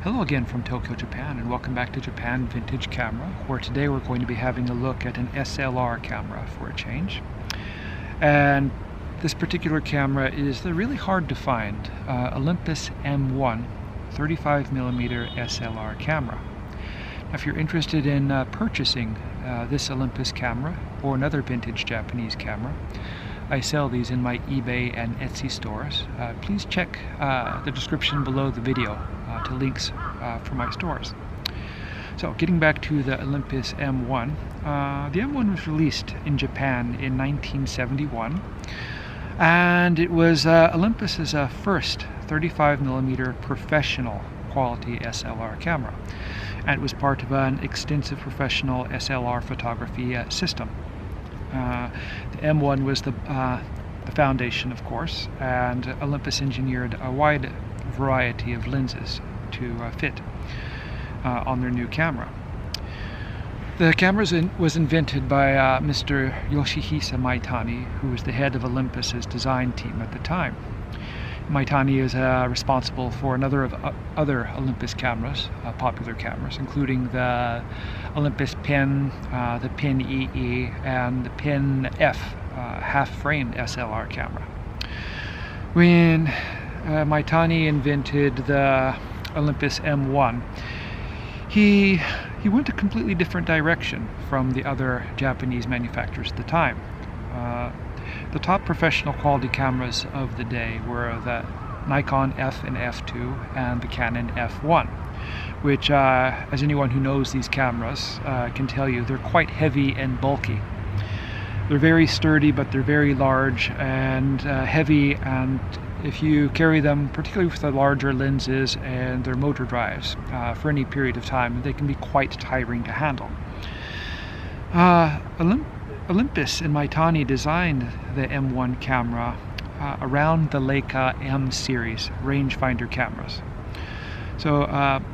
Hello again from Tokyo, Japan, and welcome back to Japan Vintage Camera, where today we're going to be having a look at an SLR camera for a change. And this particular camera is really hard to find, Olympus M1 35mm SLR camera. Now, if you're interested in purchasing this Olympus camera or another vintage Japanese camera, I sell these in my eBay and Etsy stores. Please check the description below the video to links for my stores. So, getting back to the Olympus M1, the M1 was released in Japan in 1971, and it was Olympus's first 35mm professional quality SLR camera, and it was part of an extensive professional SLR photography system. The M1 was the foundation, of course, and Olympus engineered a wide variety of lenses to fit on their new camera. The camera was invented by Mr. Yoshihisa Maitani, who was the head of Olympus's design team at the time. Maitani is responsible for another of other Olympus cameras, popular cameras, including the Olympus Pen, the Pen EE, and the Pen F half-frame SLR camera. When Maitani invented the Olympus M1, he went a completely different direction from the other Japanese manufacturers at the time. The top professional quality cameras of the day were the Nikon F and F2 and the Canon F1, which, as anyone who knows these cameras can tell you, they're quite heavy and bulky. They're very sturdy, but they're very large and heavy, and if you carry them, particularly with the larger lenses and their motor drives, for any period of time, they can be quite tiring to handle. Olympus and Maitani designed the M1 camera around the Leica M series rangefinder cameras. So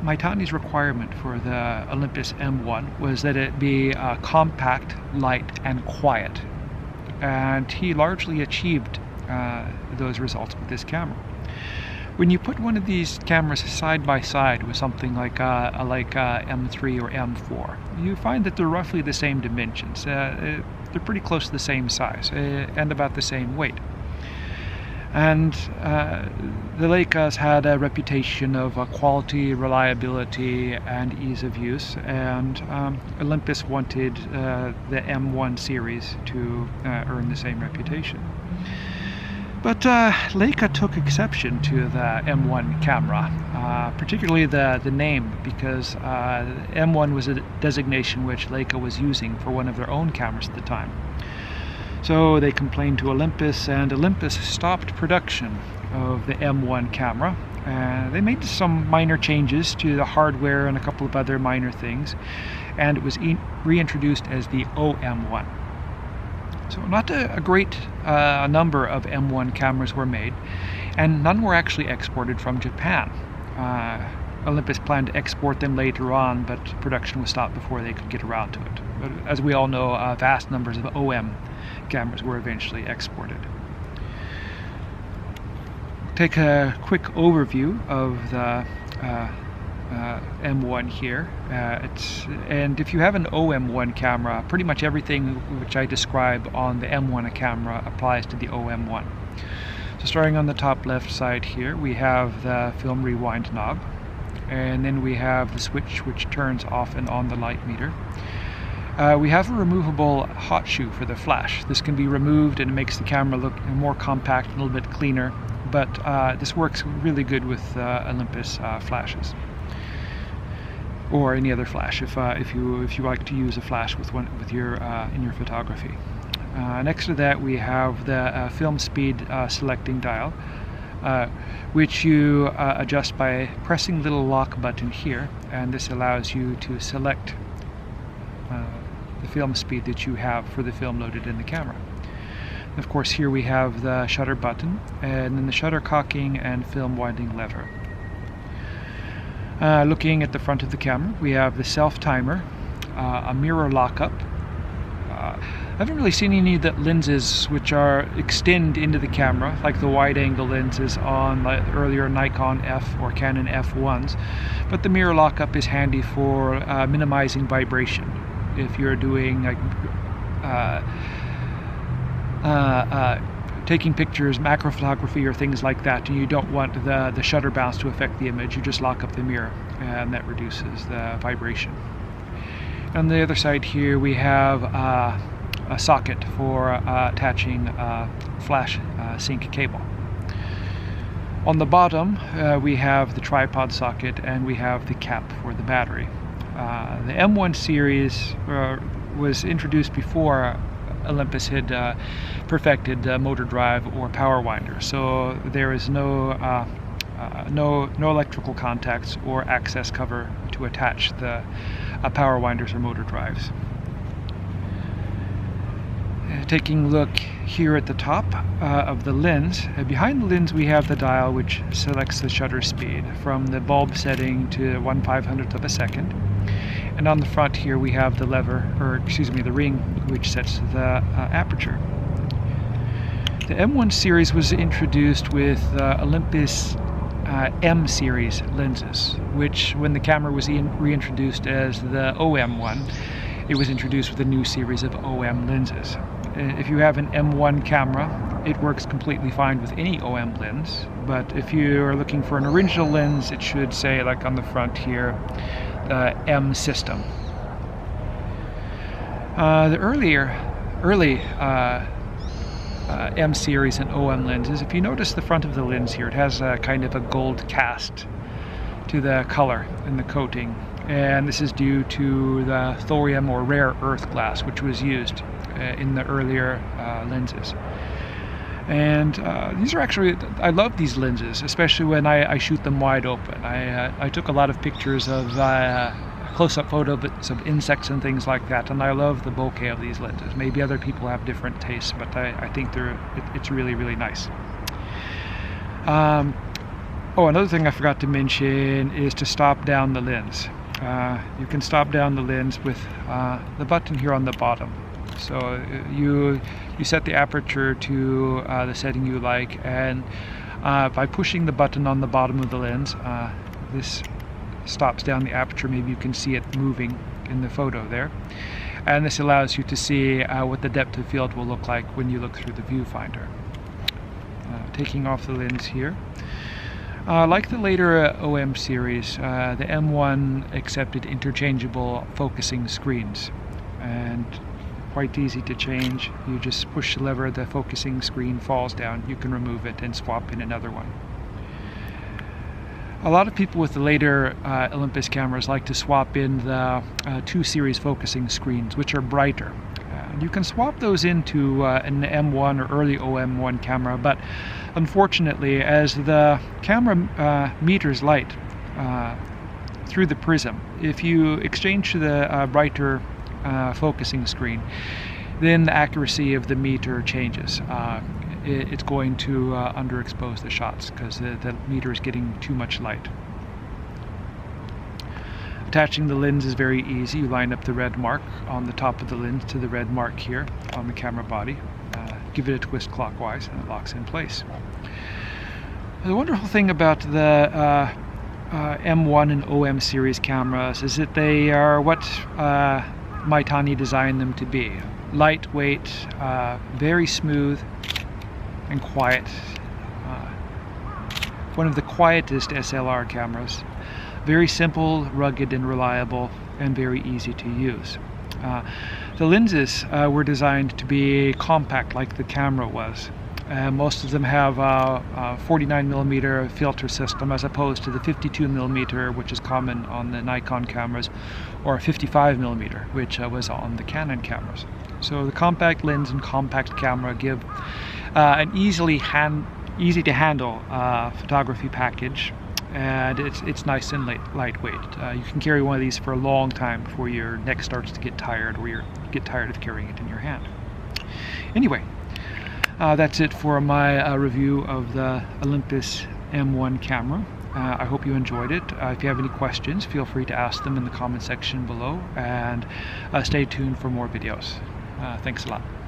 Maitani's requirement for the Olympus M1 was that it be compact, light, and quiet. And he largely achieved those results with this camera. When you put one of these cameras side by side with something like a Leica M3 or M4, you find that they're roughly the same dimensions. They're pretty close to the same size and about the same weight. And the Leicas had a reputation of quality, reliability, and ease of use, and Olympus wanted the M1 series to earn the same reputation. But Leica took exception to the M1 camera, particularly the name, because M1 was a designation which Leica was using for one of their own cameras at the time. So they complained to Olympus, and Olympus stopped production of the M1 camera. They made some minor changes to the hardware and a couple of other minor things, and it was reintroduced as the OM1. So not a great number of M1 cameras were made, and none were actually exported from Japan. Olympus planned to export them later on, but production was stopped before they could get around to it. But as we all know, vast numbers of OM cameras were eventually exported. Take a quick overview of the M1 here. And if you have an OM1 camera, pretty much everything which I describe on the M1 camera applies to the OM1. So starting on the top left side here, we have the film rewind knob, and then we have the switch which turns off and on the light meter. We have a removable hot shoe for the flash. This can be removed and it makes the camera look more compact, a little bit cleaner, but this works really good with Olympus flashes, or any other flash if you like to use a flash with your in your photography. Next to that, we have the film speed selecting dial, which you adjust by pressing the little lock button here, and this allows you to select the film speed that you have for the film loaded in the camera. And of course, here we have the shutter button, and then the shutter cocking and film winding lever. Looking at the front of the camera, we have the self timer, a mirror lockup, I haven't really seen any of the lenses which are extend into the camera, like the wide-angle lenses on the earlier Nikon F or Canon F1s, but the mirror lockup is handy for minimizing vibration. If you're doing like taking pictures, macro photography or things like that, and you don't want the shutter bounce to affect the image, you just lock up the mirror and that reduces the vibration. On the other side here we have a socket for attaching flash sync cable. On the bottom we have the tripod socket and we have the cap for the battery. The M1 series was introduced before Olympus had perfected motor drive or power winder, so there is no electrical contacts or access cover to attach the power winders or motor drives. Taking a look here at the top of the lens, behind the lens we have the dial which selects the shutter speed from the bulb setting to 1/500th of a second. And on the front here we have the the ring which sets the aperture. The M1 series was introduced with Olympus M series lenses, which when the camera was reintroduced as the OM1, it was introduced with a new series of OM lenses. If you have an M1 camera, it works completely fine with any OM lens, but if you are looking for an original lens, it should say, like on the front here, the M system. The early M series and OM lenses, if you notice the front of the lens here, it has a kind of a gold cast to the color in the coating, and this is due to the thorium or rare earth glass which was used in the earlier lenses. And these are actually, I love these lenses, especially when I shoot them wide open. I took a lot of pictures of close-up photos of insects and things like that, and I love the bokeh of these lenses. Maybe other people have different tastes, but I think it's really, really nice. Another thing I forgot to mention is to stop down the lens. You can stop down the lens with the button here on the bottom. So you set the aperture to the setting you like, and by pushing the button on the bottom of the lens, this stops down the aperture. Maybe you can see it moving in the photo there, and this allows you to see what the depth of field will look like when you look through the viewfinder. Taking off the lens here. Like the later OM series, the M1 accepted interchangeable focusing screens, and quite easy to change. You just push the lever, the focusing screen falls down, you can remove it and swap in another one. A lot of people with the later Olympus cameras like to swap in the 2 series focusing screens, which are brighter. You can swap those into an M1 or early OM1 camera, but unfortunately, as the camera meters light through the prism, if you exchange to the brighter focusing screen, then the accuracy of the meter changes. It's going to underexpose the shots because the meter is getting too much light. Attaching the lens is very easy. You line up the red mark on the top of the lens to the red mark here on the camera body. Give it a twist clockwise and it locks in place. The wonderful thing about the M1 and OM series cameras is that they are what Maitani designed them to be. Lightweight, very smooth and quiet. One of the quietest SLR cameras. Very simple, rugged and reliable, and very easy to use. The lenses were designed to be compact like the camera was. Most of them have a 49mm filter system as opposed to the 52mm, which is common on the Nikon cameras, or 55mm, which was on the Canon cameras. So the compact lens and compact camera give an easy to handle photography package, and it's nice and lightweight. You can carry one of these for a long time before your neck starts to get tired, or you get tired of carrying it in your hand. Anyway, that's it for my review of the Olympus M1 camera. I hope you enjoyed it. If you have any questions, feel free to ask them in the comment section below, and stay tuned for more videos. Thanks a lot.